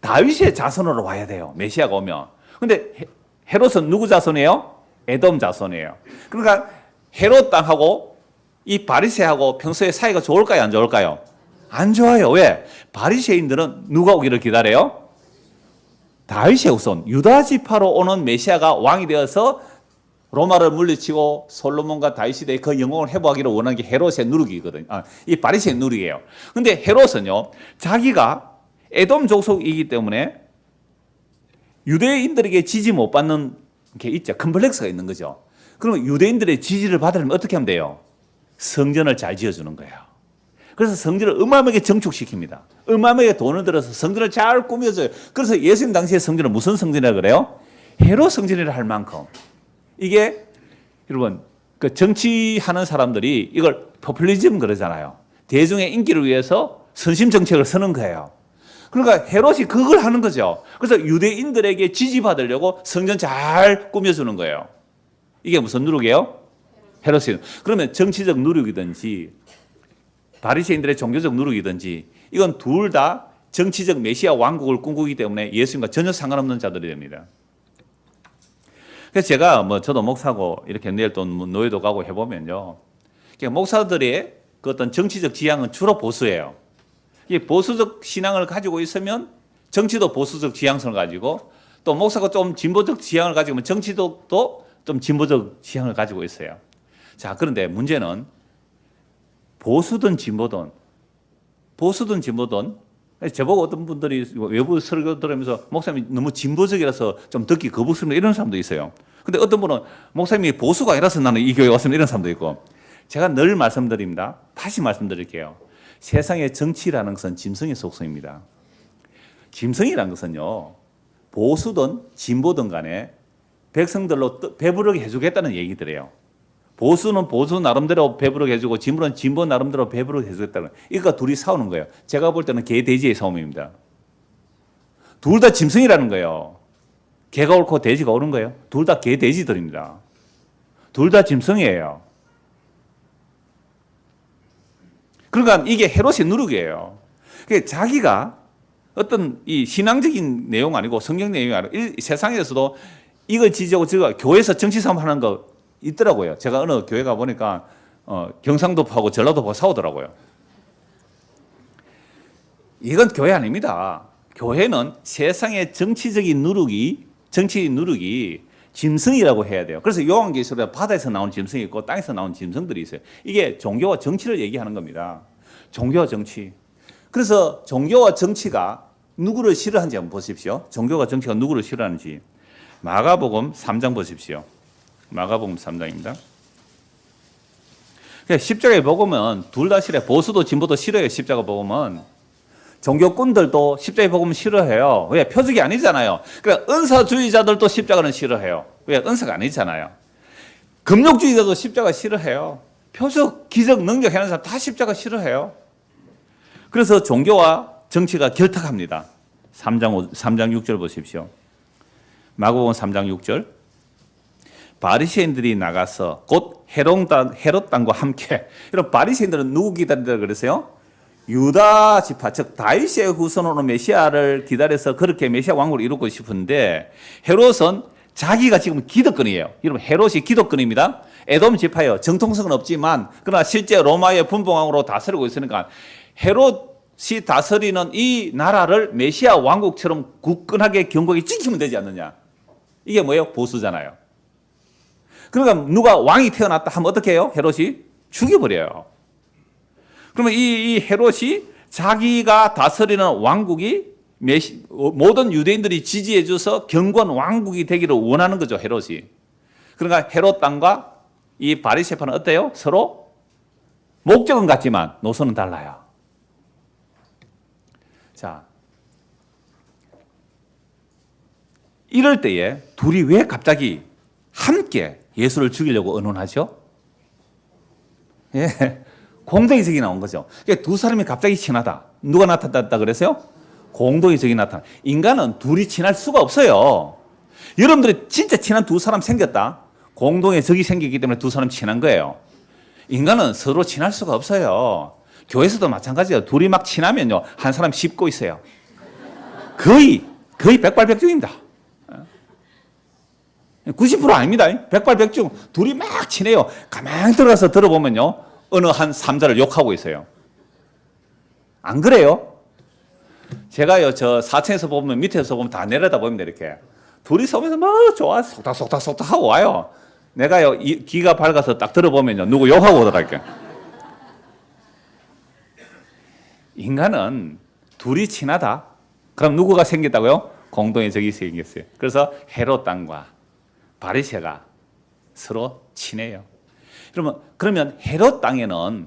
[SPEAKER 1] 다윗의 자손으로 와야 돼요. 메시아가 오면. 근데 헤롯은 누구 자손이에요? 에돔 자손이에요. 그러니까 헤롯 땅하고 이 바리새하고 평소에 사이가 좋을까요? 안 좋을까요? 안 좋아요. 왜? 바리새인들은 누가 오기를 기다려요? 다윗의 후손, 유다 지파로 오는 메시아가 왕이 되어서 로마를 물리치고 솔로몬과 다윗 시대의 그 영광을 회복하기를 원하는 게 헤롯의 누룩이거든요. 이 바리새의 누룩이에요. 근데 헤롯은요, 자기가 에돔 족속이기 때문에 유대인들에게 지지 못 받는 게 있죠. 컴플렉스가 있는 거죠. 그러면 유대인들의 지지를 받으려면 어떻게 하면 돼요? 성전을 잘 지어주는 거예요. 그래서 성전을 어마어마하게 정축시킵니다. 어마어마하게 돈을 들여서 성전을 잘 꾸며줘요. 그래서 예수님 당시의 성전은 무슨 성전이라 그래요? 헤롯 성전이라 할 만큼. 이게 여러분 그 정치하는 사람들이 이걸 포퓰리즘 그러잖아요. 대중의 인기를 위해서 선심 정책을 쓰는 거예요. 그러니까 헤롯이 그걸 하는 거죠. 그래서 유대인들에게 지지받으려고 성전 잘 꾸며주는 거예요. 이게 무슨 누룩이에요? 헤롯이. 그러면 정치적 누룩이든지 바리새인들의 종교적 누룩이든지 이건 둘 다 정치적 메시아 왕국을 꿈꾸기 때문에 예수님과 전혀 상관없는 자들이 됩니다. 그래서 제가 저도 목사고 이렇게 내일 또 노예도 가고 해보면요. 목사들의 그 어떤 정치적 지향은 주로 보수예요. 이 보수적 신앙을 가지고 있으면 정치도 보수적 지향성을 가지고 또 목사가 좀 진보적 지향을 가지고 있으면 정치도 또 좀 진보적 지향을 가지고 있어요. 자, 그런데 문제는 보수든 진보든 저보고 어떤 분들이 외부 설교 들으면서 목사님이 너무 진보적이라서 좀 듣기 거부스럽다 이런 사람도 있어요. 근데 어떤 분은 목사님이 보수가 아니라서 나는 이 교회 왔으면 이런 사람도 있고 제가 늘 말씀드립니다. 다시 말씀드릴게요. 세상의 정치라는 것은 짐승의 속성입니다. 짐승이라는 것은요, 보수든 진보든 간에 백성들로 배부르게 해주겠다는 얘기들이에요. 보수는 보수 나름대로 배부르게 해주고 진보는 진보 나름대로 배부르게 해주겠다는 이거 둘이 싸우는 거예요. 제가 볼 때는 개 돼지의 싸움입니다. 둘 다 짐승이라는 거예요. 개가 옳고 돼지가 옳은 거예요. 둘 다 개 돼지들입니다. 둘 다 짐승이에요. 그러니까 이게 헤롯의 누룩이에요. 그러니까 자기가 어떤 이 신앙적인 내용 아니고 성경 내용이 아니고 세상에서도 이걸 지지하고 저거 교회에서 정치 싸움 하는 거 있더라고요. 제가 어느 교회 가 보니까 경상도파하고 전라도파하고 싸우더라고요. 이건 교회 아닙니다. 교회는 세상의 정치적인 누룩이 짐승이라고 해야 돼요. 그래서 요한계시록에 바다에서 나온 짐승이 있고 땅에서 나온 짐승들이 있어요. 이게 종교와 정치를 얘기하는 겁니다. 종교와 정치. 그래서 종교와 정치가 누구를 싫어하는지 한번 보십시오. 종교와 정치가 누구를 싫어하는지. 마가복음 3장 보십시오. 마가복음 3장입니다. 십자가에 복음은 둘 다 싫어요. 보수도 진보도 싫어요. 십자가 복음은. 종교꾼들도 십자가 복음은 싫어해요. 왜? 표적이 아니잖아요. 그러니까 은사주의자들도 십자가는 싫어해요. 왜? 은사가 아니잖아요. 금욕주의자도 십자가 싫어해요. 표적, 기적, 능력 하는 사람 다 십자가 싫어해요. 그래서 종교와 정치가 결탁합니다. 3장 6절 보십시오. 마가복음 3장 6절. 바리새인들이 나가서 곧 헤롯 땅과 함께. 이런 바리새인들은 누구 기다리다 그랬어요? 유다 지파, 즉 다윗의 후손으로 메시아를 기다려서 그렇게 메시아 왕국을 이루고 싶은데 헤롯은 자기가 지금 기득권이에요. 여러분 헤롯이 기득권입니다. 에돔 지파예요. 정통성은 없지만 그러나 실제 로마의 분봉왕으로 다스리고 있으니까 헤롯이 다스리는 이 나라를 메시아 왕국처럼 굳건하게 견고하게 지키면 되지 않느냐. 이게 뭐예요? 보수잖아요. 그러니까 누가 왕이 태어났다 하면 어떻게 해요? 헤롯이 죽여버려요. 그러면 이 헤롯이 자기가 다스리는 왕국이 모든 유대인들이 지지해줘서 견고한 왕국이 되기를 원하는 거죠, 헤롯이. 그러니까 헤롯 땅과 이 바리새파는 어때요? 서로 목적은 같지만 노선은 달라요. 자, 이럴 때에 둘이 왜 갑자기 함께 예수를 죽이려고 의논하죠? 예, 공동의적이 나온 거죠. 그러니까 두 사람이 갑자기 친하다. 누가 나타났다 그랬어요? 공동의적이 나타나. 인간은 둘이 친할 수가 없어요. 여러분들이 진짜 친한 두 사람 생겼다. 공동의 적이 생기기 때문에 두 사람 친한 거예요. 인간은 서로 친할 수가 없어요. 교회에서도 마찬가지예요. 둘이 막 친하면요, 한 사람 씹고 있어요. 거의 백발백중입니다. 90% 아닙니다. 백발백중. 둘이 막 친해요. 가만히 들어가서 들어보면요, 어느 한 삼자를 욕하고 있어요. 안 그래요? 제가요, 저 4층에서 보면, 밑에서 보면 다 내려다 보면 이렇게 둘이 서면서 뭐 좋아 속닥속닥 하고 와요. 내가요, 귀가 밝아서 딱 들어보면요, 누구 욕하고 오더라고요. 인간은 둘이 친하다. 그럼 누구가 생겼다고요? 공동의 적이 생겼어요. 그래서 헤롯 땅과 바리새가 서로 친해요. 그러면 헤롯 땅에는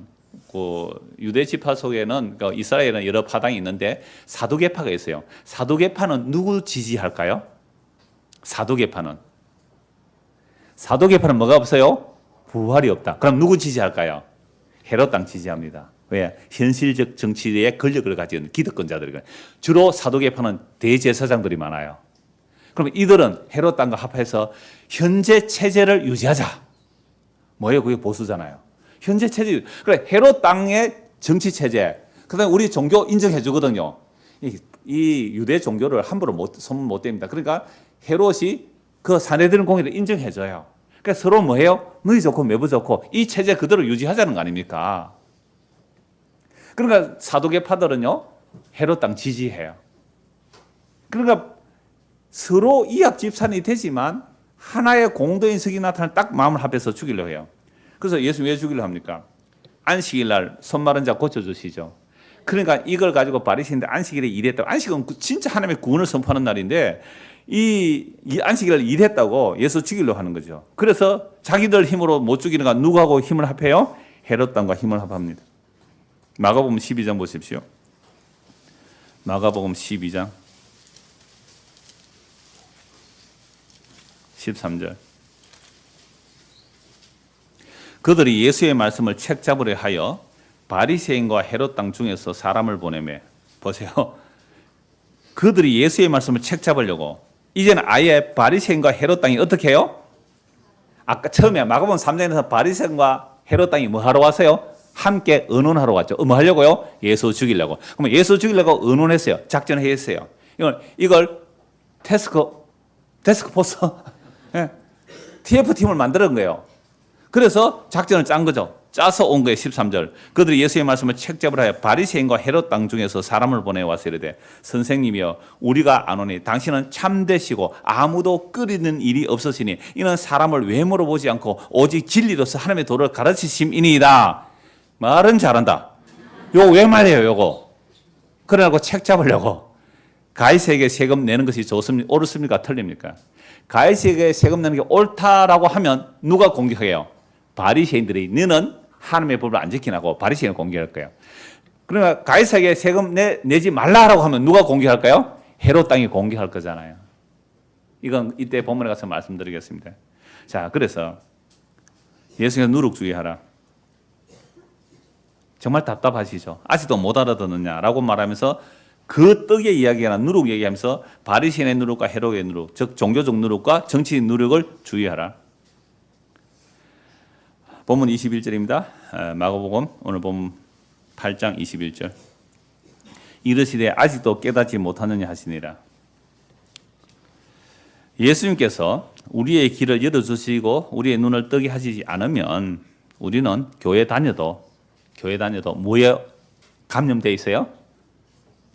[SPEAKER 1] 그 유대 지파 속에는 그 이스라엘은 여러 파당이 있는데 사두개파가 있어요. 사두개파는 누구 지지할까요? 사두개파는 뭐가 없어요? 부활이 없다. 그럼 누구 지지할까요? 헤롯 땅 지지합니다. 왜? 현실적 정치의 권력을 가진 기득권자들이거든요. 주로 사두개파는 대제사장들이 많아요. 그럼 이들은 헤롯 땅과 합해서 현재 체제를 유지하자. 뭐예요? 그게 보수잖아요. 현재 체제. 그래, 헤롯 땅의 정치 체제. 그다음에 우리 종교 인정해 주거든요. 이 유대 종교를 함부로 손 못 댑니다. 그러니까 헤롯이 그 사내들은 공의를 인정해 줘요. 그러니까 서로 뭐예요? 너희 좋고 매부 좋고 이 체제 그대로 유지하자는 거 아닙니까? 그러니까 사두개파들은요, 헤롯 땅 지지해요. 그러니까 서로 이합 집산이 되지만 하나의 공동의석이 나타나면 딱 마음을 합해서 죽이려고 해요. 그래서 예수 왜 죽이려 합니까? 안식일 날 손 마른 자 고쳐주시죠. 그러니까 이걸 가지고 바리새인들 안식일에 일했다고. 안식은 진짜 하나님의 구원을 선포하는 날인데 이 안식일을 일했다고 예수 죽이려고 하는 거죠. 그래서 자기들 힘으로 못 죽이는가 누구하고 힘을 합해요? 헤롯 땅과 힘을 합합니다. 마가복음 12장 보십시오. 마가복음 12장 13절. 그들이 예수의 말씀을 책잡으려 하여 바리새인과 헤롯 땅 중에서 사람을 보내매. 보세요. 그들이 예수의 말씀을 책잡으려고 이제는 아예 바리새인과 헤롯 땅이 어떻게 해요? 아까 처음에 마가복음 3장에서 바리새인과 헤롯 땅이 뭐 하러 왔어요? 함께 의논하러 왔죠. 뭐 하려고요? 예수 죽이려고. 그러면 예수 죽이려고 의논했어요. 작전을 했어요. 이걸 테스크포스 TF팀을 만드는 거예요. 그래서 작전을 짠 거죠. 짜서 온 거예요. 13절. 그들이 예수의 말씀을 책잡으라 하여 바리새인과 헤롯 땅 중에서 사람을 보내왔으 이르되 선생님이여 우리가 아노니 당신은 참되시고 아무도 끓이는 일이 없으시니 이는 사람을 외모로 보지 않고 오직 진리로서 하나님의 도를 가르치심이니이다. 말은 잘한다. 요거 왜 말해요? 요거. 그러라고 책 잡으려고. 가이세에게 세금 내는 것이 옳습니까? 틀립니까? 가이세에게 세금 내는 게 옳다라고 하면 누가 공격해요? 바리새인들이 너는 하나님의 법을 안 지키나고 바리새인을 공격할 거예요. 그러니까 가이사에게 세금 내지 말라라고 하면 누가 공격할까요? 헤롯 땅이 공격할 거잖아요. 이건 이때 본문에 가서 말씀드리겠습니다. 자, 그래서 예수님께서 누룩주의하라. 정말 답답하시죠? 아직도 못 알아듣느냐라고 말하면서 그 떡의 이야기가 누룩 얘기하면서 바리새인의 누룩과 헤롯의 누룩, 즉 종교적 누룩과 정치적 누룩을 주의하라. 본문 21절입니다. 마가복음 오늘 본문 8장 21절. 이르시되 아직도 깨닫지 못하느냐 하시니라. 예수님께서 우리의 길을 열어주시고 우리의 눈을 뜨게 하시지 않으면 우리는 교회 다녀도 뭐에 감염되어 있어요?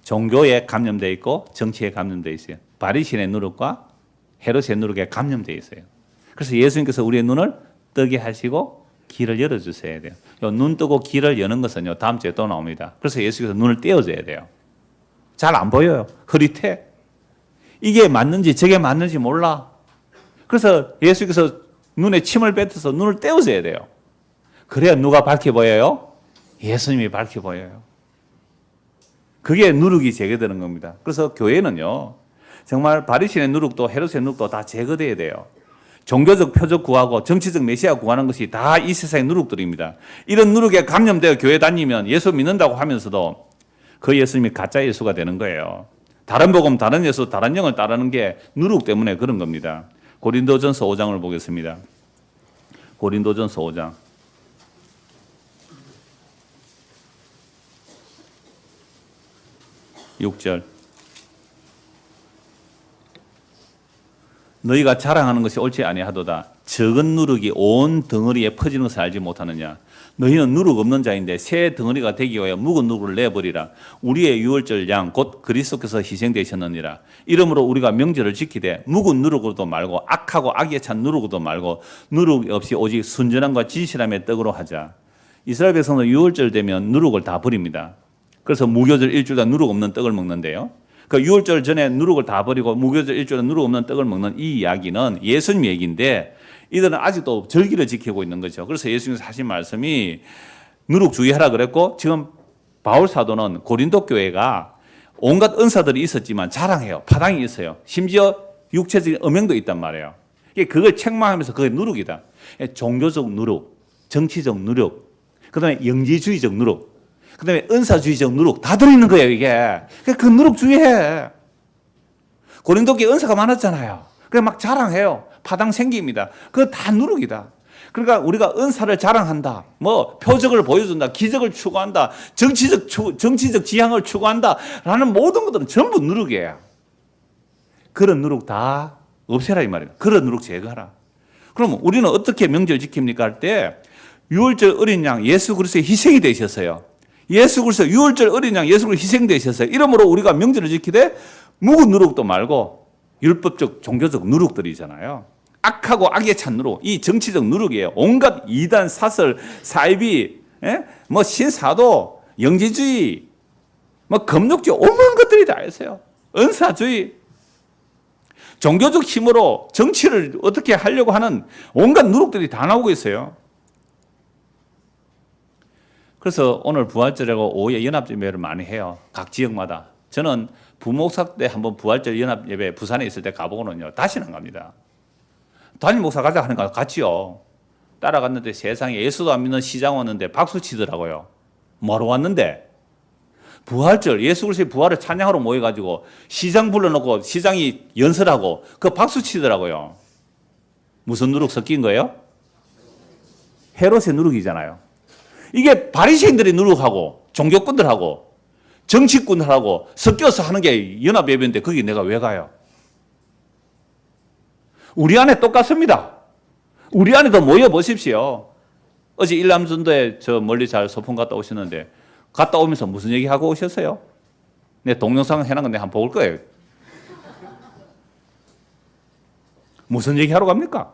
[SPEAKER 1] 종교에 감염되어 있고 정치에 감염되어 있어요. 바리새인의 누룩과 헤롯의 누룩에 감염되어 있어요. 그래서 예수님께서 우리의 눈을 뜨게 하시고 길을 열어주셔야 돼요. 눈 뜨고 길을 여는 것은요, 다음 주에 또 나옵니다. 그래서 예수께서 눈을 떼어줘야 돼요. 잘 안 보여요. 흐릿해. 이게 맞는지 저게 맞는지 몰라. 그래서 예수께서 눈에 침을 뱉어서 눈을 떼어줘야 돼요. 그래야 누가 밝게 보여요? 예수님이 밝게 보여요. 그게 누룩이 제거되는 겁니다. 그래서 교회는요, 정말 바리새인의 누룩도 헤롯의 누룩도 다 제거돼야 돼요. 종교적 표적 구하고 정치적 메시아 구하는 것이 다 이 세상의 누룩들입니다. 이런 누룩에 감염되어 교회 다니면 예수 믿는다고 하면서도 그 예수님이 가짜 예수가 되는 거예요. 다른 복음, 다른 예수, 다른 영을 따르는 게 누룩 때문에 그런 겁니다. 고린도전서 5장을 보겠습니다. 고린도전서 5장 6절. 너희가 자랑하는 것이 옳지 아니하도다. 적은 누룩이 온 덩어리에 퍼지는 것을 알지 못하느냐. 너희는 누룩 없는 자인데 새 덩어리가 되기 위하여 묵은 누룩을 내버리라. 우리의 유월절 양 곧 그리스도께서 희생되셨느니라. 이러므로 우리가 명절을 지키되 묵은 누룩으로도 말고 악하고 악에 찬 누룩으로도 말고 누룩 없이 오직 순전함과 진실함의 떡으로 하자. 이스라엘 백성은 유월절 되면 누룩을 다 버립니다. 그래서 무교절 일주일 다 누룩 없는 떡을 먹는데요. 그 유월절 전에 누룩을 다 버리고 무교절 일주일에 누룩 없는 떡을 먹는 이 이야기는 예수님 얘기인데 이들은 아직도 절기를 지키고 있는 거죠. 그래서 예수님께서 하신 말씀이 누룩 주의하라 그랬고 지금 바울 사도는 고린도 교회가 온갖 은사들이 있었지만 자랑해요. 파당이 있어요. 심지어 육체적인 음행도 있단 말이에요. 그걸 책망하면서 그게 누룩이다. 종교적 누룩, 정치적 누룩, 그다음에 영지주의적 누룩, 그다음에 은사주의적 누룩 다 들어있는 거예요. 이게 그 누룩 주의해. 고린도 교회 은사가 많았잖아요. 그래 막 자랑해요. 파당 생깁니다. 그거 다 누룩이다. 그러니까 우리가 은사를 자랑한다, 뭐 표적을 보여준다, 기적을 추구한다, 정치적 지향을 추구한다라는 모든 것들은 전부 누룩이에요. 그런 누룩 다 없애라 이 말이에요. 그런 누룩 제거하라. 그럼 우리는 어떻게 명절 지킵니까 할 때 유월절 어린 양 예수 그리스도의 희생이 되셨어요. 예수 그리스도 유월절 어린 양 예수 그리스도 희생되셨어요. 이러므로 우리가 명절을 지키되 묵은 누룩도 말고 율법적 종교적 누룩들이잖아요. 악하고 악에 찬 누룩, 이 정치적 누룩이에요. 온갖 이단, 사설, 사이비, 뭐 신사도, 영지주의, 뭐 금욕주의, 온갖 것들이 다 있어요. 은사주의, 종교적 힘으로 정치를 어떻게 하려고 하는 온갖 누룩들이 다 나오고 있어요. 그래서 오늘 부활절하고 오후에 연합예배를 많이 해요. 각 지역마다. 저는 부목사 때 한번 부활절 연합예배 부산에 있을 때 가보고는요. 다시는 안 갑니다. 담임 목사 가자 하는 거 같지요. 따라갔는데 세상에 예수도 안 믿는 시장 왔는데 박수 치더라고요. 뭐하러 왔는데? 부활절, 예수 그리스도의 부활을 찬양하러 모여가지고 시장 불러놓고 시장이 연설하고 그 박수 치더라고요. 무슨 누룩 섞인 거예요? 헤롯의 누룩이잖아요. 이게 바리새인들이 누룩하고 종교꾼들하고 정치꾼들하고 섞여서 하는 게 연합예배인데 거기 내가 왜 가요? 우리 안에 똑같습니다. 우리 안에도 모여보십시오. 어제 일남전도에 저 멀리 잘 소풍 갔다 오셨는데 갔다 오면서 무슨 얘기하고 오셨어요? 내 동영상 해놓은 건 내가 한번 볼 거예요. 무슨 얘기하러 갑니까?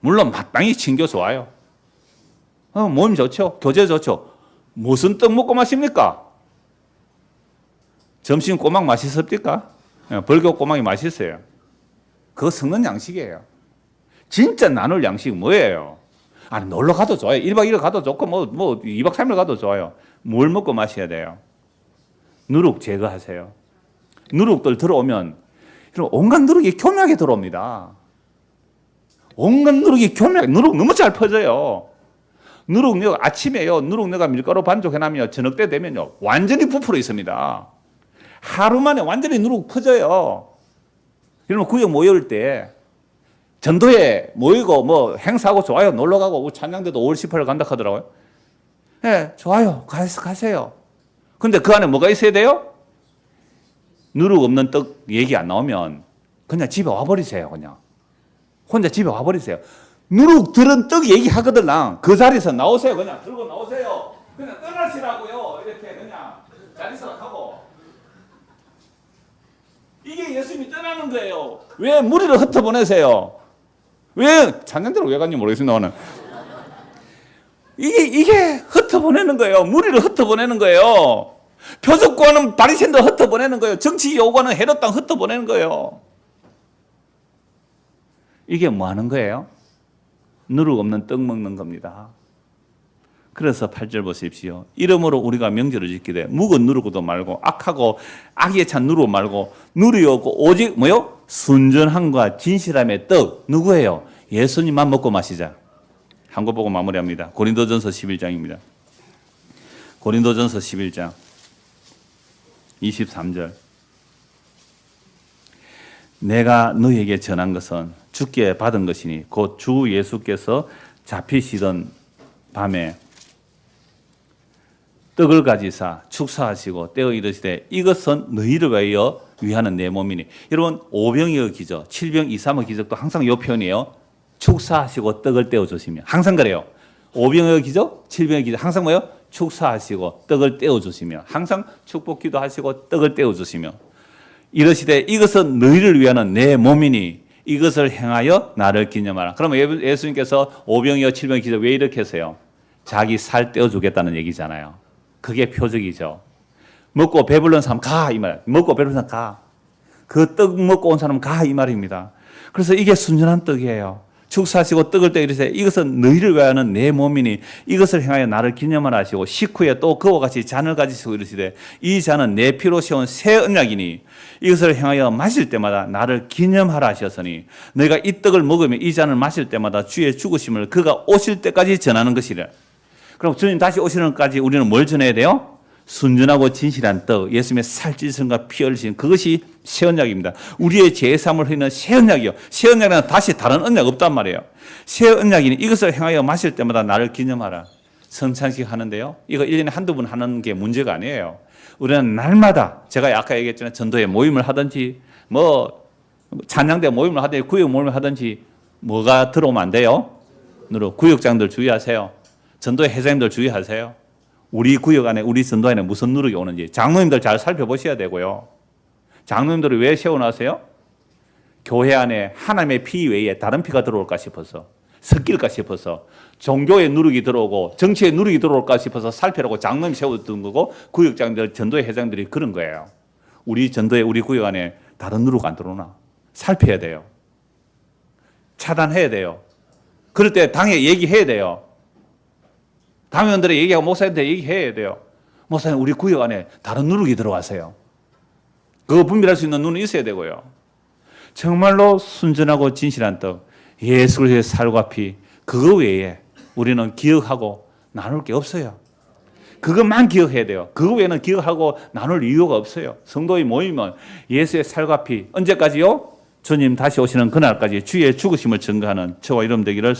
[SPEAKER 1] 물론 마땅히 친교 좋아요. 모임 좋죠. 교제 좋죠. 무슨 떡 먹고 마십니까? 점심 꼬막 맛있습니까? 벌교 꼬막이 맛있어요. 그거 섞는 양식이에요. 진짜 나눌 양식 뭐예요? 아니 놀러 가도 좋아요. 1박 2일 가도 좋고 뭐 2박 3일 가도 좋아요. 뭘 먹고 마셔야 돼요? 누룩 제거하세요. 누룩들 들어오면 온갖 누룩이 교묘하게 들어옵니다. 온갖 누룩이 교묘하게 누룩 너무 잘 퍼져요. 누룩 아침에요. 누룩 내가 밀가루 반죽해놓으면 저녁 때 되면요 완전히 부풀어 있습니다. 하루 만에 완전히 누룩 퍼져요. 이러면 구역 모일 때 전도에 모이고 뭐 행사하고 좋아요. 놀러 가고 찬양대도 5월 18일 간다 하더라고요. 네, 좋아요. 가세요. 근데 그 안에 뭐가 있어야 돼요? 누룩 없는 떡 얘기 안 나오면 그냥 집에 와버리세요. 그냥 혼자 집에 와버리세요. 누룩 들은 떡 얘기하거든. 그 자리에서 나오세요. 그냥 들고 나오세요. 그냥 떠나시라고요. 이렇게 그냥 자리에서 하고. 이게 예수님이 떠나는 거예요. 왜 무리를 흩어보내세요? 왜 찬양대로 왜 갔는지 모르겠습니다. 오늘. 이게 흩어보내는 거예요. 무리를 흩어보내는 거예요. 표적과는 바리새인들 흩어보내는 거예요. 정치 요구하는 헤롯 땅 흩어보내는 거예요. 이게 뭐 하는 거예요? 누룩 없는 떡 먹는 겁니다. 그래서 8절 보십시오. 이러므로 우리가 명절을 지키되 묵은 누르고도 말고 악하고 악에 찬 누르고 말고 누리었고 오직 뭐요? 순전함과 진실함의 떡. 누구예요? 예수님만 먹고 마시자. 한 거 보고 마무리합니다. 고린도전서 11장입니다. 고린도전서 11장 23절. 내가 너희에게 전한 것은 주께 받은 것이니 곧 주 예수께서 잡히시던 밤에 떡을 가지사 축사하시고 떼어 이르시되 이것은 너희를 위하여 위하는 내 몸이니. 여러분 오병이어 기적, 7병 2,3의 기적도 항상 이 표현이에요. 축사하시고 떡을 떼어 주시며. 항상 그래요. 오병이어 기적, 7병의 기적 항상 뭐예요? 축사하시고 떡을 떼어 주시며. 항상 축복기도 하시고 떡을 떼어 주시며. 이르시되 이것은 너희를 위하는 내 몸이니 이것을 행하여 나를 기념하라. 그러면 예수님께서 오병이어 7병의 기적 왜 이렇게 했어요? 자기 살 떼어 주겠다는 얘기잖아요. 그게 표적이죠. 먹고 배불른 사람 가 이 말. 먹고 배불른 사람 가. 그 떡 먹고 온 사람 가 이 말입니다. 그래서 이게 순전한 떡이에요. 축사하시고 떡을 떼어 이르시되 이것은 너희를 위하는 내 몸이니 이것을 행하여 나를 기념하라 하시고 식후에 또 그와 같이 잔을 가지시고 이르시되 이 잔은 내 피로 세운 새 언약이니 이것을 행하여 마실 때마다 나를 기념하라 하셨으니 너희가 이 떡을 먹으며 이 잔을 마실 때마다 주의 죽으심을 그가 오실 때까지 전하는 것이라. 그럼 주님 다시 오시는 때까지 우리는 뭘 전해야 돼요? 순전하고 진실한 떡, 예수님의 살찌으심과 피 흘리심, 그것이 새 언약입니다. 우리의 죄사함을 흘리는 새 언약이요. 새 언약은 다시 다른 언약 없단 말이에요. 새 언약이니 이것을 행하여 마실 때마다 나를 기념하라. 성찬식 하는데요. 이거 1년에 한두 번 하는 게 문제가 아니에요. 우리는 날마다 제가 아까 얘기했잖아요. 전도회 모임을 하든지 뭐 찬양대 모임을 하든지 구역 모임을 하든지 뭐가 들어오면 안 돼요. 구역장들 주의하세요. 전도회 회장님들 주의하세요. 우리 구역 안에 우리 전도회에 무슨 누룩이 오는지 장로님들 잘 살펴보셔야 되고요. 장로님들을 왜 세워놨어요? 교회 안에 하나님의 피 외에 다른 피가 들어올까 싶어서, 섞일까 싶어서, 종교의 누룩이 들어오고 정치의 누룩이 들어올까 싶어서 살펴라고 장로님 세워둔 거고 구역장들, 전도회 회장들이 그런 거예요. 우리 전도회 우리 구역 안에 다른 누룩 안 들어오나 살펴야 돼요. 차단해야 돼요. 그럴 때 당에 얘기해야 돼요. 당원들의 얘기하고 목사님들 얘기해야 돼요. 목사님 우리 구역 안에 다른 누룩이 들어왔어요. 그거 분별할 수 있는 눈이 있어야 되고요. 정말로 순전하고 진실한 떡, 예수 그리스도의 살과 피, 그거 외에 우리는 기억하고 나눌 게 없어요. 그것만 기억해야 돼요. 그거 외에는 기억하고 나눌 이유가 없어요. 성도의 모임은 예수의 살과 피, 언제까지요? 주님 다시 오시는 그날까지 주의 죽으심을 증거하는 저와 여러분 되기를